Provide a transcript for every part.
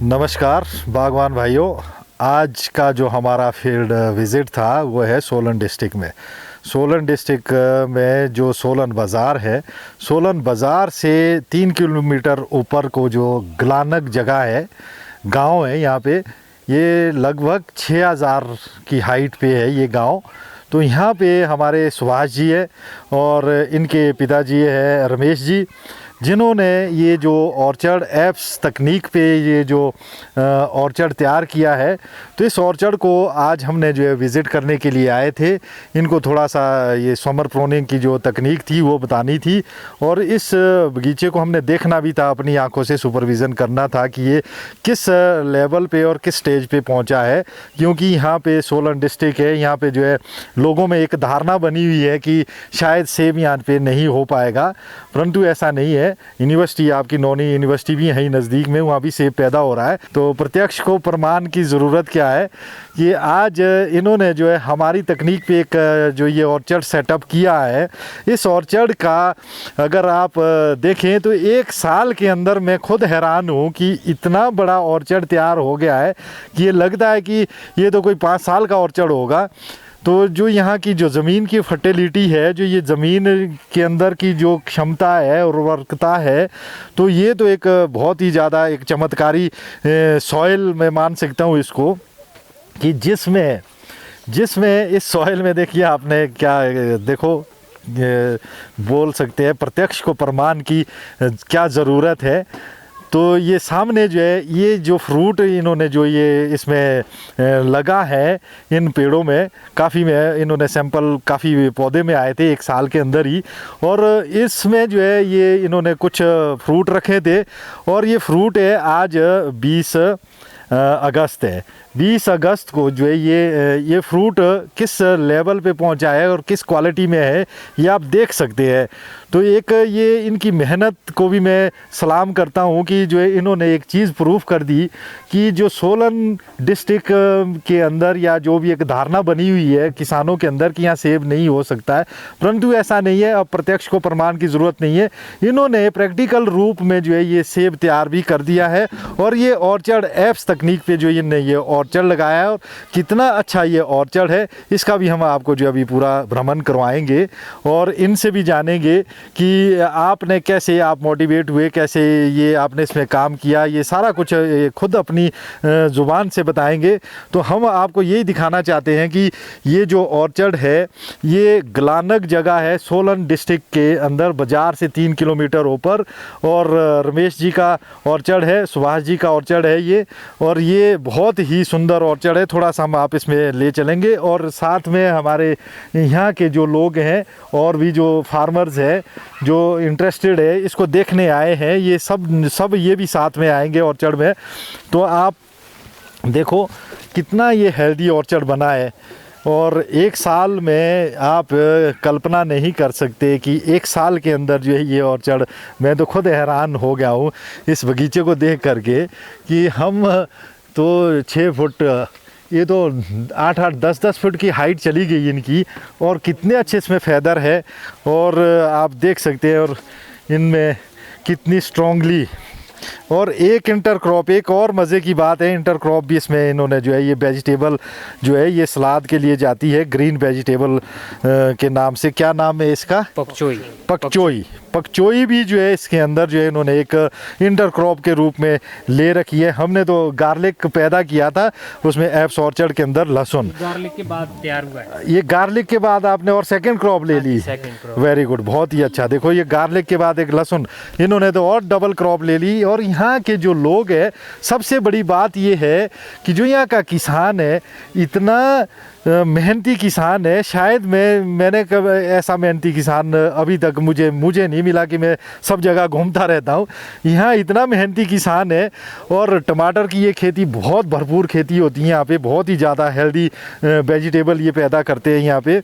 नमस्कार बागवान भाइयों। आज का जो हमारा फील्ड विज़िट था वो है सोलन डिस्ट्रिक्ट में। सोलन डिस्ट्रिक्ट में जो सोलन बाज़ार है, सोलन बाज़ार से 3 किलोमीटर ऊपर को जो ग्लानक जगह है, गांव है यहाँ पे। ये लगभग 6000 की हाइट पे है ये गांव। तो यहाँ पे हमारे सुभाष जी है और इनके पिताजी है रमेश जी, जिन्होंने ये जो ऑर्चर्ड एप्स तकनीक पे ये जो ऑर्चर्ड तैयार किया है। तो इस ऑर्चर्ड को आज हमने जो है विज़िट करने के लिए आए थे। इनको थोड़ा सा ये समर प्रोनिंग की जो तकनीक थी वो बतानी थी और इस बगीचे को हमने देखना भी था, अपनी आंखों से सुपरविज़न करना था कि ये किस लेवल पे और किस स्टेज पे पहुंचा है। क्योंकि यहाँ पे सोलन डिस्ट्रिक्ट है, यहाँ पे जो है लोगों में एक धारणा बनी हुई है कि शायद सेब यहाँ पे नहीं हो पाएगा, परंतु ऐसा नहीं है। यूनिवर्सिटी आपकी नौनी यूनिवर्सिटी भी यहीं नज़दीक में, वहाँ भी सेब पैदा हो रहा है। तो प्रत्यक्ष को प्रमाण की ज़रूरत क्या है कि आज इन्होंने जो है हमारी तकनीक पे एक जो ये ऑर्चर्ड सेटअप किया है, इस ऑर्चर्ड का अगर आप देखें तो 1 साल के अंदर मैं खुद हैरान हूँ कि इतना बड़ा ऑर्चर्ड तैयार हो गया है कि ये लगता है कि ये तो कोई 5 साल का ऑर्चर्ड होगा। तो जो यहाँ की जो ज़मीन की फर्टिलिटी है, जो ये ज़मीन के अंदर की जो क्षमता है, उर्वरकता है, तो ये तो एक बहुत ही ज़्यादा एक चमत्कारी सॉइल मैं मान सकता हूँ इसको, कि जिसमें इस सॉइल में देखिए आपने क्या देखो बोल सकते हैं प्रत्यक्ष को प्रमाण की क्या ज़रूरत है। तो ये सामने जो है ये जो फ्रूट इन्होंने जो ये इसमें लगा है इन पेड़ों में, काफ़ी में इन्होंने सैंपल काफ़ी पौधे में आए थे 1 साल के अंदर ही, और इसमें जो है ये इन्होंने कुछ फ्रूट रखे थे। और ये फ्रूट है आज 20 अगस्त है। 20 अगस्त को जो है ये फ्रूट किस लेवल पे पहुंचा है और किस क्वालिटी में है ये आप देख सकते हैं। तो एक ये इनकी मेहनत को भी मैं सलाम करता हूं कि जो है इन्होंने एक चीज़ प्रूफ कर दी कि जो सोलन डिस्ट्रिक्ट के अंदर या जो भी एक धारणा बनी हुई है किसानों के अंदर कि यहाँ सेब नहीं हो सकता है, परंतु ऐसा नहीं है। अब प्रत्यक्ष को प्रमाण की ज़रूरत नहीं है, इन्होंने प्रैक्टिकल रूप में जो है ये सेब तैयार भी कर दिया है। और ये ऑर्चर्ड एप्स तकनीक पे जो इन्होंने ये ऑर्चर्ड लगाया है और कितना अच्छा ये ऑर्चर्ड है, इसका भी हम आपको जो अभी पूरा भ्रमण करवाएंगे और इनसे भी जानेंगे कि आपने कैसे आप मोटिवेट हुए, कैसे ये आपने इसमें काम किया, ये सारा कुछ खुद अपनी ज़ुबान से बताएंगे। तो हम आपको यही दिखाना चाहते हैं कि ये जो ऑर्चर्ड है ये ग्लानक जगह है सोलन डिस्ट्रिक्ट के अंदर, बाज़ार से 3 किलोमीटर ऊपर। और रमेश जी का ऑर्चर्ड है, सुभाष जी का ऑर्चर्ड है ये, और ये बहुत ही सुंदर ऑर्चर्ड है। थोड़ा सा हम आप इसमें ले चलेंगे और साथ में हमारे यहाँ के जो लोग हैं और भी जो फार्मर्स हैं जो इंटरेस्टेड है इसको देखने आए हैं, ये सब ये भी साथ में आएंगे ऑर्चर्ड में। तो आप देखो कितना ये हेल्दी ऑर्चर्ड बना है। और 1 साल में आप कल्पना नहीं कर सकते कि 1 साल के अंदर जो है ये ऑर्चर्ड, मैं तो खुद हैरान हो गया हूँ इस बगीचे को देख करके कि हम तो 6 फुट, ये तो 8-8 10-10 फुट की हाइट चली गई इनकी, और कितने अच्छे इसमें फैदर है और आप देख सकते हैं। और इनमें कितनी स्ट्रॉन्गली, और एक इंटरक्रॉप, एक और मज़े की बात है, इंटरक्रॉप भी इसमें इन्होंने जो है ये वेजिटेबल जो है ये सलाद के लिए जाती है, ग्रीन वेजिटेबल के नाम से, क्या नाम है इसका, पकचोई भी जो है इसके अंदर जो है इन्होंने एक इंटरक्रॉप के रूप में ले रखी है। हमने तो गार्लिक पैदा किया था उसमें एप्स ऑर्चर्ड के अंदर, लहसुन गार्लिक के बाद तैयार हुआ है ये, गार्लिक के बाद आपने और सेकंड क्रॉप ले ली। वेरी गुड, बहुत ही अच्छा। देखो ये गार्लिक के बाद एक लहसुन, इन्होंने तो और डबल क्रॉप ले ली। और यहाँ के जो लोग हैं, सबसे बड़ी बात ये है कि जो यहाँ का किसान है इतना मेहनती किसान है, शायद मैंने कब ऐसा मेहनती किसान अभी तक मुझे नहीं मिला कि मैं सब जगह घूमता रहता हूँ। यहाँ इतना मेहनती किसान है और टमाटर की ये खेती बहुत भरपूर खेती होती है यहाँ पे, बहुत ही ज़्यादा हेल्दी वेजिटेबल ये पैदा करते हैं यहाँ पे।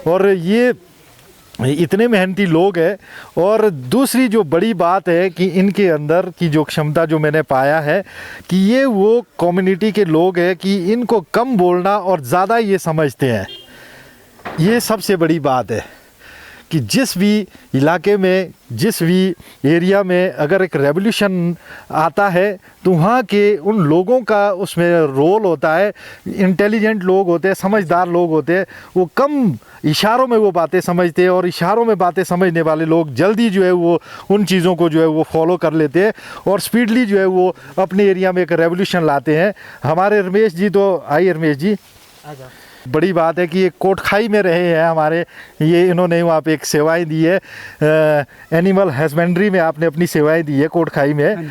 और ये इतने मेहनती लोग हैं। और दूसरी जो बड़ी बात है कि इनके अंदर की जो क्षमता जो मैंने पाया है कि ये वो कम्युनिटी के लोग हैं कि इनको कम बोलना और ज़्यादा ये समझते हैं। ये सबसे बड़ी बात है कि जिस भी इलाके में, जिस भी एरिया में अगर एक रेवोल्यूशन आता है तो वहाँ के उन लोगों का उसमें रोल होता है। इंटेलिजेंट लोग होते हैं, समझदार लोग होते हैं, वो कम इशारों में वो बातें समझते हैं और इशारों में बातें समझने वाले लोग जल्दी जो है वो उन चीज़ों को जो है वो फॉलो कर लेते हैं और स्पीडली जो है वो अपने एरिया में एक रेवोल्यूशन लाते हैं। हमारे रमेश जी तो आइए रमेश जी, बड़ी बात है कि ये कोटखाई में रहे हैं हमारे, ये इन्होंने वहाँ पे एक सेवाएं दी है, एनिमल हस्बेंड्री में आपने अपनी सेवाएं दी है कोटखाई में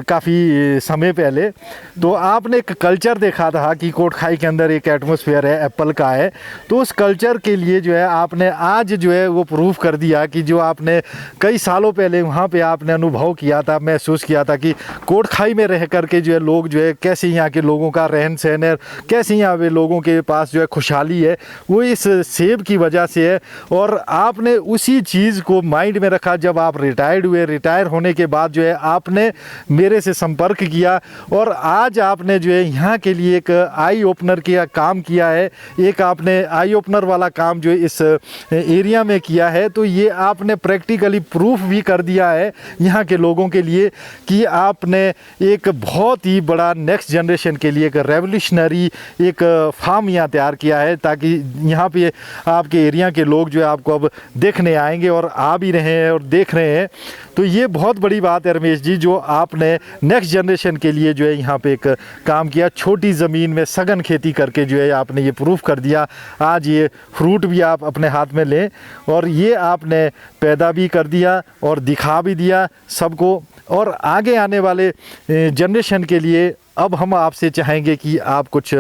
काफ़ी समय पहले। तो आपने एक कल्चर देखा था कि कोटखाई के अंदर एक एटमॉस्फेयर है एप्पल का है, तो उस कल्चर के लिए जो है आपने आज जो है वो प्रूफ कर दिया कि जो आपने कई सालों पहले वहाँ पे आपने अनुभव किया था, महसूस किया था कि कोटखाई में रह कर के जो है लोग जो है कैसे यहाँ के लोगों का रहन सहन है, कैसे यहाँ पे लोगों के पास जो है खुशहाली है, वो इस सेब की वजह से है। और आपने उसी चीज़ को माइंड में रखा जब आप रिटायर्ड हुए। रिटायर होने के बाद जो है आपने मेरे से संपर्क किया और आज आपने जो है यहाँ के लिए एक आई ओपनर का काम किया है, एक आपने आई ओपनर वाला काम जो इस एरिया में किया है। तो ये आपने प्रैक्टिकली प्रूफ भी कर दिया है यहाँ के लोगों के लिए कि आपने एक बहुत ही बड़ा नेक्स्ट जनरेशन के लिए एक रेवोल्यूशनरी एक फार्म यहाँ तैयार किया है, ताकि यहाँ पे आपके एरिया के लोग जो है आपको अब देखने आएंगे और आ भी रहे हैं और देख रहे हैं। तो ये बहुत बड़ी बात है रमेश जी, जो आपने नेक्स्ट जनरेशन के लिए जो है यहाँ पे एक काम किया, छोटी ज़मीन में सघन खेती करके जो है आपने ये प्रूफ कर दिया। आज ये फ्रूट भी आप अपने हाथ में लें और ये आपने पैदा भी कर दिया और दिखा भी दिया सबको। और आगे आने वाले जनरेशन के लिए अब हम आपसे चाहेंगे कि आप कुछ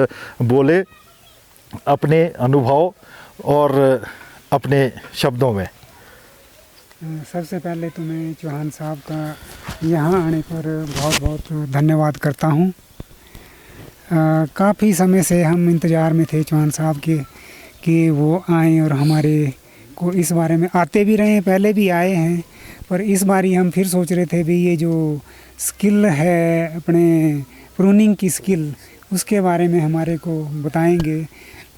बोले अपने अनुभव और अपने शब्दों में। सबसे पहले तो मैं चौहान साहब का यहाँ आने पर बहुत बहुत धन्यवाद करता हूँ। काफ़ी समय से हम इंतज़ार में थे चौहान साहब के कि वो आएँ और हमारे को इस बारे में आते भी रहे हैं, पहले भी आए हैं, पर इस बार ही हम फिर सोच रहे थे भी ये जो स्किल है अपने प्रूनिंग की स्किल, उसके बारे में हमारे को बताएंगे।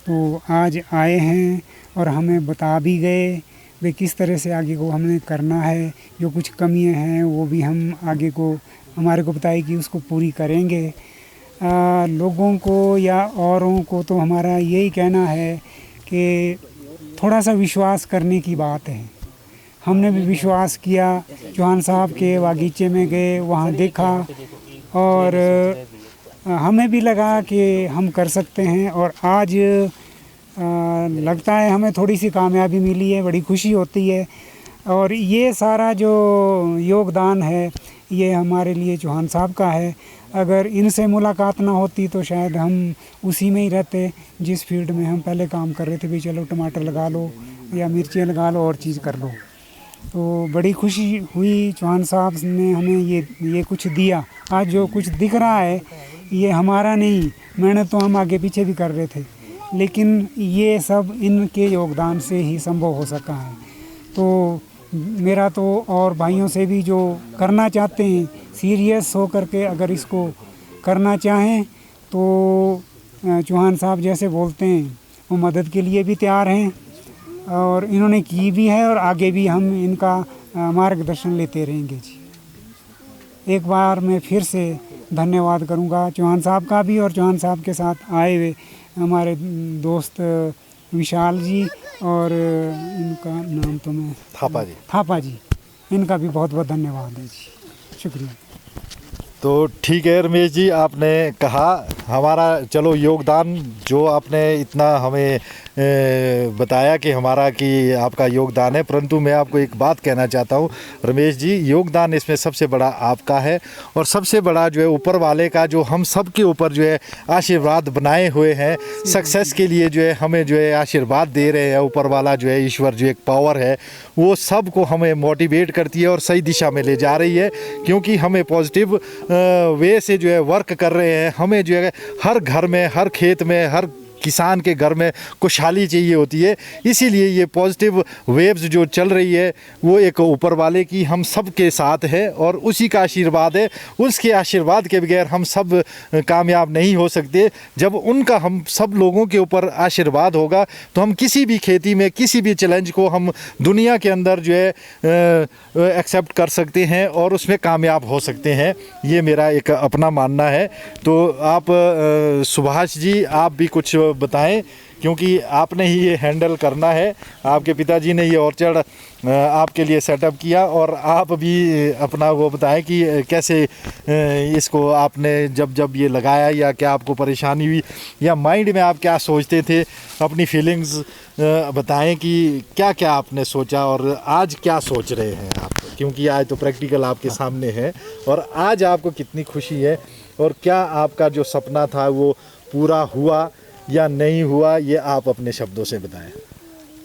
तो आज आए हैं और हमें बता भी गए वे किस तरह से आगे को हमने करना है, जो कुछ कमियां हैं वो भी हम आगे को हमारे को बताए कि उसको पूरी करेंगे। लोगों को या औरों को तो हमारा यही कहना है कि थोड़ा सा विश्वास करने की बात है। हमने भी विश्वास किया, चौहान साहब के बागीचे में गए, वहाँ देखा और हमें भी लगा कि हम कर सकते हैं। और आज लगता है हमें थोड़ी सी कामयाबी मिली है, बड़ी खुशी होती है। और ये सारा जो योगदान है ये हमारे लिए चौहान साहब का है। अगर इनसे मुलाकात ना होती तो शायद हम उसी में ही रहते जिस फील्ड में हम पहले काम कर रहे थे, भी चलो टमाटर लगा लो या मिर्चें लगा लो और चीज़ कर लो। तो बड़ी खुशी हुई, चौहान साहब ने हमें ये कुछ दिया। आज जो कुछ दिख रहा है ये हमारा नहीं, मेहनत तो हम आगे पीछे भी कर रहे थे, लेकिन ये सब इनके योगदान से ही संभव हो सका है। तो मेरा तो और भाइयों से भी जो करना चाहते हैं सीरियस हो करके अगर इसको करना चाहें तो चौहान साहब जैसे बोलते हैं वो मदद के लिए भी तैयार हैं और इन्होंने की भी है और आगे भी हम इनका मार्गदर्शन लेते रहेंगे जी। एक बार मैं फिर से धन्यवाद करूंगा चौहान साहब का भी और चौहान साहब के साथ आए हुए हमारे दोस्त विशाल जी और इनका नाम तो मैं थापा जी, इनका भी बहुत बहुत धन्यवाद है जी, शुक्रिया। तो ठीक है रमेश जी, आपने कहा हमारा चलो योगदान जो आपने इतना हमें बताया कि हमारा कि आपका योगदान है, परंतु मैं आपको एक बात कहना चाहता हूँ रमेश जी, योगदान इसमें सबसे बड़ा आपका है और सबसे बड़ा जो है ऊपर वाले का जो हम सब के ऊपर जो है आशीर्वाद बनाए हुए हैं सक्सेस के लिए, जो है हमें जो है आशीर्वाद दे रहे हैं ऊपर वाला जो है ईश्वर जो एक पावर है वो सब को हमें मोटिवेट करती है और सही दिशा में ले जा रही है, क्योंकि हमें पॉजिटिव वे से जो है वर्क कर रहे हैं। हमें जो है हर घर में, हर खेत में, हर किसान के घर में खुशहाली चाहिए होती है। इसीलिए ये पॉजिटिव वेव्स जो चल रही है वो एक ऊपर वाले की हम सब के साथ है और उसी का आशीर्वाद है। उसके आशीर्वाद के बगैर हम सब कामयाब नहीं हो सकते। जब उनका हम सब लोगों के ऊपर आशीर्वाद होगा तो हम किसी भी खेती में किसी भी चैलेंज को हम दुनिया के अंदर जो है एक्सेप्ट कर सकते हैं और उसमें कामयाब हो सकते हैं। ये मेरा एक अपना मानना है। तो आप सुभाष जी आप भी कुछ बताएं, क्योंकि आपने ही ये हैंडल करना है। आपके पिताजी ने ये ऑर्चर्ड आपके लिए सेटअप किया और आप भी अपना वो बताएं कि कैसे इसको आपने जब जब ये लगाया या क्या आपको परेशानी हुई या माइंड में आप क्या सोचते थे, अपनी फीलिंग्स बताएं कि क्या क्या आपने सोचा और आज क्या सोच रहे हैं आप, क्योंकि आज तो प्रैक्टिकल आपके सामने है और आज आपको कितनी खुशी है और क्या आपका जो सपना था वो पूरा हुआ या नहीं हुआ, ये आप अपने शब्दों से बताएं।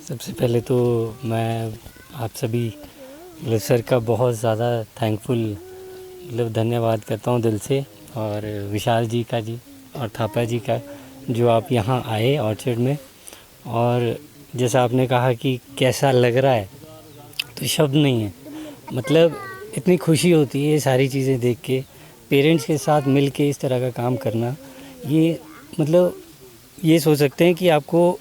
सबसे पहले तो मैं आप सभी मतलब सर का बहुत ज़्यादा थैंकफुल मतलब धन्यवाद करता हूँ दिल से, और विशाल जी का जी और थापा जी का जो आप यहाँ आए ऑर्चर्ड में। और जैसा आपने कहा कि कैसा लग रहा है, तो शब्द नहीं है। मतलब इतनी खुशी होती है ये सारी चीज़ें देख के, पेरेंट्स के साथ मिल के इस तरह का काम करना। ये मतलब ये सोच सकते हैं कि आपको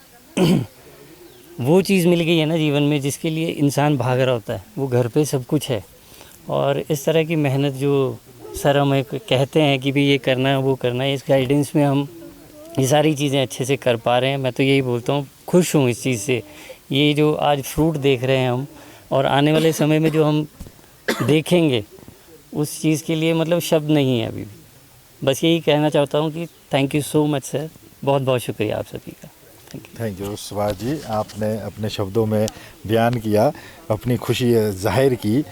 वो चीज़ मिल गई है ना जीवन में जिसके लिए इंसान भाग रहा होता है, वो घर पे सब कुछ है। और इस तरह की मेहनत जो सर हमें कहते हैं कि भी ये करना है वो करना है, इस गाइडेंस में हम ये सारी चीज़ें अच्छे से कर पा रहे हैं। मैं तो यही बोलता हूँ, खुश हूँ इस चीज़ से। ये जो आज फ्रूट देख रहे हैं हम और आने वाले समय में जो हम देखेंगे उस चीज़ के लिए मतलब शब्द नहीं है अभी भी। बस यही कहना चाहता हूँ कि thank you so much sir, बहुत बहुत शुक्रिया आप सभी का। थैंक यू सुभाष जी, आपने अपने शब्दों में बयान किया, अपनी खुशी जाहिर की।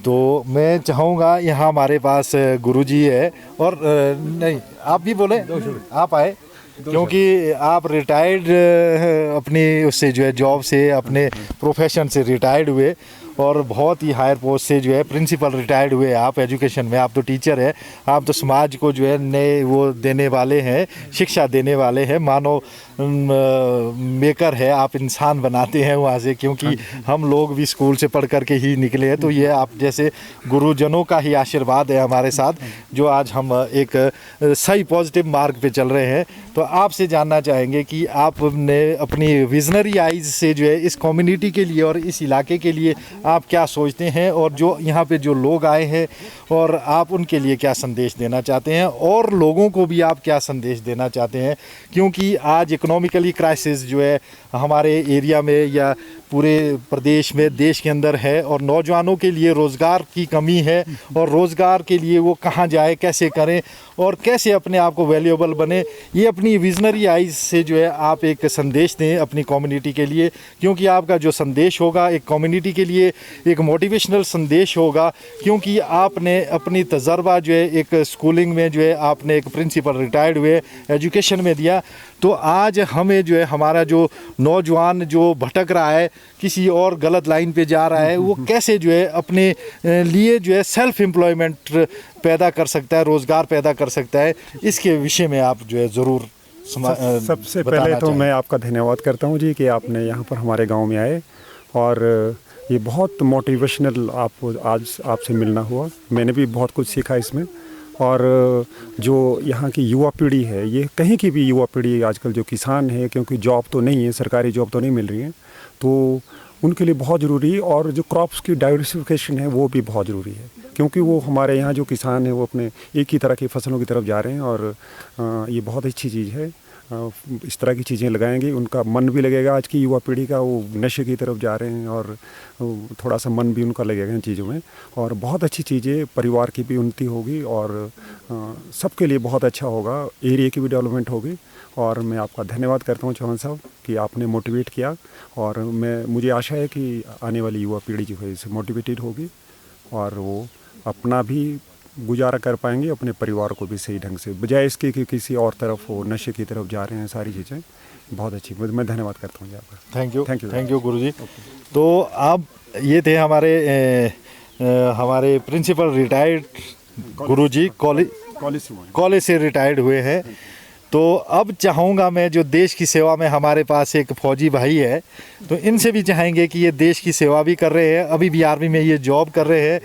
तो मैं चाहूँगा यहाँ हमारे पास गुरुजी है और नहीं आप भी बोले, आप आए क्योंकि आप रिटायर्ड अपनी उससे जो है जॉब से अपने प्रोफेशन से रिटायर्ड हुए और बहुत ही हायर पोस्ट से जो है प्रिंसिपल रिटायर्ड हुए आप एजुकेशन में। आप तो टीचर है, आप तो समाज को जो है नए वो देने वाले हैं, शिक्षा देने वाले हैं, मानव मेकर है, आप इंसान बनाते हैं वहाँ से, क्योंकि हम लोग भी स्कूल से पढ़ कर के ही निकले हैं। तो ये आप जैसे गुरुजनों का ही आशीर्वाद है हमारे साथ, जो आज हम एक सही पॉजिटिव मार्ग पे चल रहे हैं। तो आपसे जानना चाहेंगे कि आपने अपनी विजनरी आइज से जो है इस कम्युनिटी के लिए और इस इलाके के लिए आप क्या सोचते हैं, और जो यहाँ पे जो लोग आए हैं और आप उनके लिए क्या संदेश देना चाहते हैं, और लोगों को भी आप क्या संदेश देना चाहते हैं, क्योंकि आज इकोनॉमिकली क्राइसिस जो है हमारे एरिया में या पूरे प्रदेश में देश के अंदर है और नौजवानों के लिए रोज़गार की कमी है और रोज़गार के लिए वो कहाँ जाए, कैसे करें और कैसे अपने आप को वैल्यूएबल बने। ये अपनी विजनरी आइज से जो है आप एक संदेश दें अपनी कम्युनिटी के लिए, क्योंकि आपका जो संदेश होगा एक कम्युनिटी के लिए एक मोटिवेशनल संदेश होगा, क्योंकि आपने अपनी तजर्बा जो है एक स्कूलिंग में जो है आपने एक प्रिंसिपल रिटायर्ड हुए एजुकेशन में दिया। तो आज हमें जो है हमारा जो नौजवान जो भटक रहा है, किसी और गलत लाइन पे जा रहा है, वो कैसे जो है अपने लिए जो है सेल्फ एम्प्लॉयमेंट पैदा कर सकता है, रोज़गार पैदा कर सकता है, इसके विषय में आप जो है ज़रूर सबसे पहले तो मैं आपका धन्यवाद करता हूं जी कि आपने यहाँ पर हमारे गांव में आए, और ये बहुत मोटिवेशनल आज आपसे मिलना हुआ। मैंने भी बहुत कुछ सीखा इसमें। और जो यहाँ की युवा पीढ़ी है, ये कहीं की भी युवा पीढ़ी आजकल जो किसान है, क्योंकि जॉब तो नहीं है, सरकारी जॉब तो नहीं मिल रही है, तो उनके लिए बहुत ज़रूरी है। और जो क्रॉप्स की डाइवर्सिफिकेशन है वो भी बहुत ज़रूरी है, क्योंकि वो हमारे यहाँ जो किसान है वो अपने एक ही तरह की फसलों की तरफ जा रहे हैं, और ये बहुत अच्छी चीज़ है। इस तरह की चीज़ें लगाएंगे, उनका मन भी लगेगा। आज की युवा पीढ़ी का वो नशे की तरफ जा रहे हैं और थोड़ा सा मन भी उनका लगेगा इन चीज़ों में, और बहुत अच्छी चीज़ें, परिवार की भी उन्नति होगी और सबके लिए बहुत अच्छा होगा, एरिया की भी डेवलपमेंट होगी। और मैं आपका धन्यवाद करता हूँ चौहान साहब कि आपने मोटिवेट किया, और मुझे आशा है कि आने वाली युवा पीढ़ी जो है इससे मोटिवेटेड होगी और वो अपना भी गुजारा कर पाएंगे, अपने परिवार को भी सही ढंग से, बजाय इसके कि किसी और तरफ वो नशे की तरफ जा रहे हैं। सारी चीज़ें बहुत अच्छी, मैं धन्यवाद करता हूँ आपका। थैंक यू गुरुजी। तो आप ये थे हमारे प्रिंसिपल रिटायर्ड गुरुजी, कॉलेज से रिटायर्ड हुए हैं। तो अब चाहूँगा मैं, जो देश की सेवा में हमारे पास एक फ़ौजी भाई है, तो इनसे भी चाहेंगे कि ये देश की सेवा भी कर रहे हैं, अभी भी आर्मी में ये जॉब कर रहे हैं,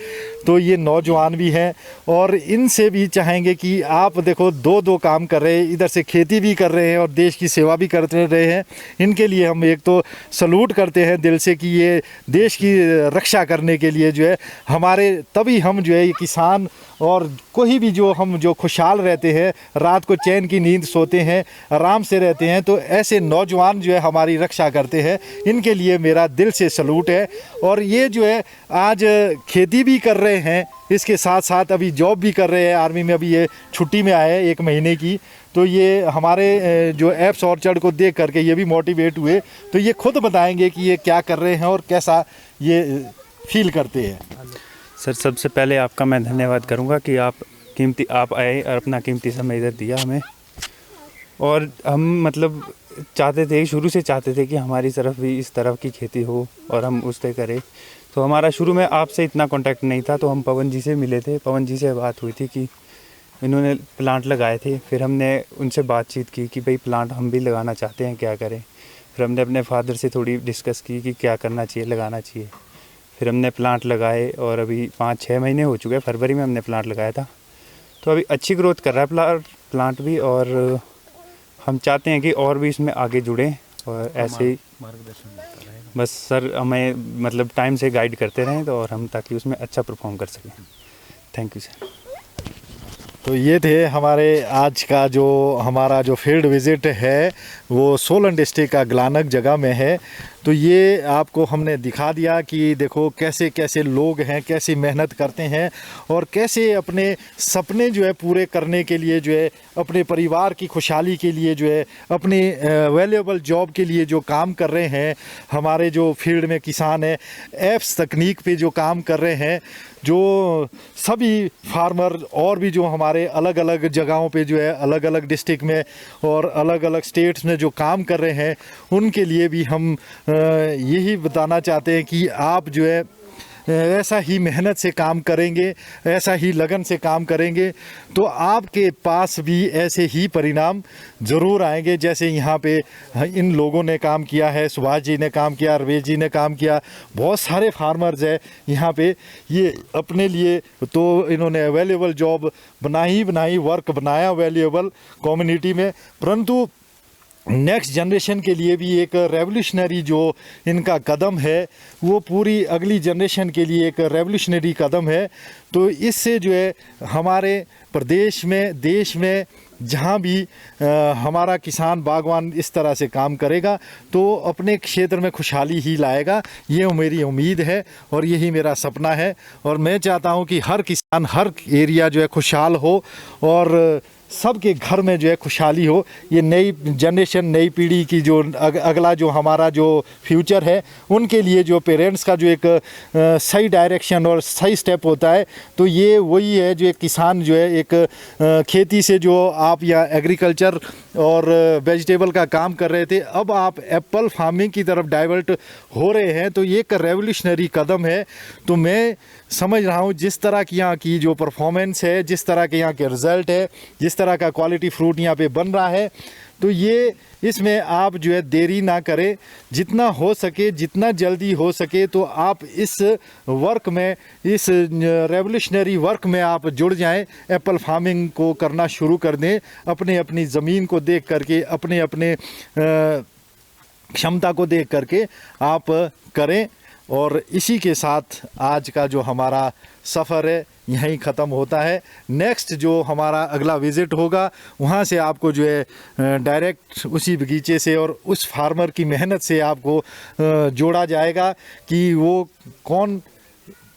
तो ये नौजवान भी हैं, और इनसे भी चाहेंगे कि आप देखो दो काम कर रहे हैं, इधर से खेती भी कर रहे हैं और देश की सेवा भी करते रहे हैं। इनके लिए हम एक तो सलूट करते हैं दिल से कि ये देश की रक्षा करने के लिए जो है हमारे, तभी हम जो है ये किसान और कोई भी जो हम जो खुशहाल रहते हैं, रात को चैन की नींद सोते हैं, आराम से रहते हैं, तो ऐसे नौजवान जो है हमारी रक्षा करते हैं। इनके लिए मेरा दिल से सलूट है। और ये जो है आज खेती भी कर रहे हैं, इसके साथ साथ अभी जॉब भी कर रहे हैं आर्मी में, अभी ये छुट्टी में आए 1 महीने की। तो ये हमारे जो एप्स ऑर्चर्ड को देख करके ये भी मोटिवेट हुए, तो ये खुद बताएंगे कि ये क्या कर रहे हैं और कैसा ये फील करते हैं। सर, सबसे पहले आपका मैं धन्यवाद करूंगा कि आप आए और अपना कीमती समय इधर दिया हमें। और हम मतलब शुरू से चाहते थे कि हमारी तरफ भी इस तरफ की खेती हो और हम उस पे करें। तो हमारा शुरू में आपसे इतना कांटेक्ट नहीं था, तो हम पवन जी से मिले थे। पवन जी से बात हुई थी कि इन्होंने प्लांट लगाए थे, फिर हमने उनसे बातचीत की कि भाई प्लांट हम भी लगाना चाहते हैं, क्या करें। फिर हमने अपने फादर से थोड़ी डिस्कस की कि क्या करना चाहिए, लगाना चाहिए। फिर हमने प्लांट लगाए और अभी 5-6 महीने हो चुके हैं, फरवरी में हमने प्लांट लगाया था। तो अभी अच्छी ग्रोथ कर रहा है प्लांट भी, और हम चाहते हैं कि और भी इसमें आगे जुड़ें और ऐसे ही मार्गदर्शन बस सर हमें मतलब टाइम से गाइड करते रहें, तो और हम ताकि उसमें अच्छा परफॉर्म कर सकें। Thank you sir. तो ये थे हमारे आज का जो हमारा जो फील्ड विज़िट है, वो सोलन डिस्ट्रिक्ट का ग्लानक जगह में है। तो ये आपको हमने दिखा दिया कि देखो कैसे कैसे लोग हैं, कैसी मेहनत करते हैं और कैसे अपने सपने जो है पूरे करने के लिए जो है, अपने परिवार की खुशहाली के लिए जो है, अपने वैल्यूएबल जॉब के लिए जो काम कर रहे हैं। हमारे जो फील्ड में किसान हैं, एप्स तकनीक पे जो काम कर रहे हैं, जो सभी फार्मर और भी जो हमारे अलग अलग जगहों पे जो है, अलग अलग डिस्ट्रिक्ट में और अलग अलग स्टेट्स में जो काम कर रहे हैं, उनके लिए भी हम यही बताना चाहते हैं कि आप जो है ऐसा ही मेहनत से काम करेंगे, ऐसा ही लगन से काम करेंगे, तो आपके पास भी ऐसे ही परिणाम ज़रूर आएंगे। जैसे यहाँ पे इन लोगों ने काम किया है, सुभाष जी ने काम किया, रवेश जी ने काम किया, बहुत सारे फार्मर्स हैं यहाँ पे। ये अपने लिए तो इन्होंने वैल्यूएबल जॉब बनाई, वर्क बनाया वैल्यूएबल कम्युनिटी में, परंतु नेक्स्ट जनरेशन के लिए भी एक रेवोल्यूशनरी जो इनका कदम है, वो पूरी अगली जनरेशन के लिए एक रेवोल्यूशनरी कदम है। तो इससे जो है हमारे प्रदेश में, देश में जहाँ भी हमारा किसान बागवान इस तरह से काम करेगा, तो अपने क्षेत्र में खुशहाली ही लाएगा। ये मेरी उम्मीद है और यही मेरा सपना है। और मैं चाहता हूँ कि हर किसान, हर एरिया जो है खुशहाल हो और सबके घर में जो है खुशहाली हो। ये नई जनरेशन, नई पीढ़ी की जो अगला जो हमारा जो फ्यूचर है, उनके लिए जो पेरेंट्स का जो एक सही डायरेक्शन और सही स्टेप होता है, तो ये वही है जो एक किसान जो है एक खेती से जो आप या एग्रीकल्चर और वेजिटेबल का काम कर रहे थे, अब आप एप्पल फार्मिंग की तरफ डाइवर्ट हो रहे हैं, तो ये एक रेवोल्यूशनरी कदम है। तो मैं समझ रहा हूँ जिस तरह की यहाँ की जो परफॉर्मेंस है, जिस तरह के यहाँ के रिज़ल्ट है, जिस तरह का क्वालिटी फ्रूट यहाँ पे बन रहा है, तो ये इसमें आप जो है देरी ना करें, जितना हो सके, जितना जल्दी हो सके, तो आप इस वर्क में, इस रेवोल्यूशनरी वर्क में आप जुड़ जाएं, एप्पल फार्मिंग को करना शुरू कर दें। अपने अपनी ज़मीन को देख करके, अपने अपने क्षमता को देख करके आप करें। और इसी के साथ आज का जो हमारा सफ़र है यहीं ख़त्म होता है। नेक्स्ट जो हमारा अगला विज़िट होगा, वहाँ से आपको जो है डायरेक्ट उसी बगीचे से और उस फार्मर की मेहनत से आपको जोड़ा जाएगा कि वो कौन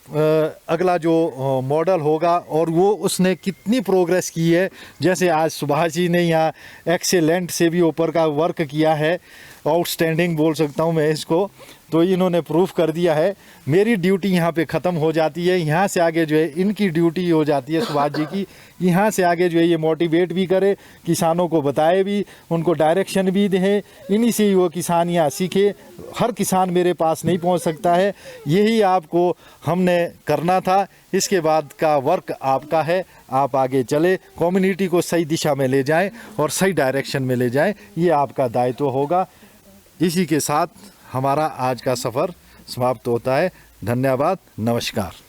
अगला जो मॉडल होगा और वो उसने कितनी प्रोग्रेस की है। जैसे आज सुभाष जी ने यहाँ एक्सेलेंट से भी ऊपर का वर्क किया है, आउटस्टैंडिंग बोल सकता हूँ मैं इसको। तो इन्होंने प्रूफ कर दिया है। मेरी ड्यूटी यहाँ पे ख़त्म हो जाती है, यहाँ से आगे जो है इनकी ड्यूटी हो जाती है सुभाष जी की। यहाँ से आगे जो है ये मोटिवेट भी करे, किसानों को बताए भी, उनको डायरेक्शन भी दे, इन्हीं से ही वो किसान यहाँ सीखे। हर किसान मेरे पास नहीं पहुँच सकता है, यही आपको हमने करना था। इसके बाद का वर्क आपका है, आप आगे चले, कम्युनिटी को सही दिशा में ले जाएं और सही डायरेक्शन में ले जाएं, ये आपका दायित्व होगा। इसी के साथ हमारा आज का सफ़र समाप्त होता है। धन्यवाद, नमस्कार।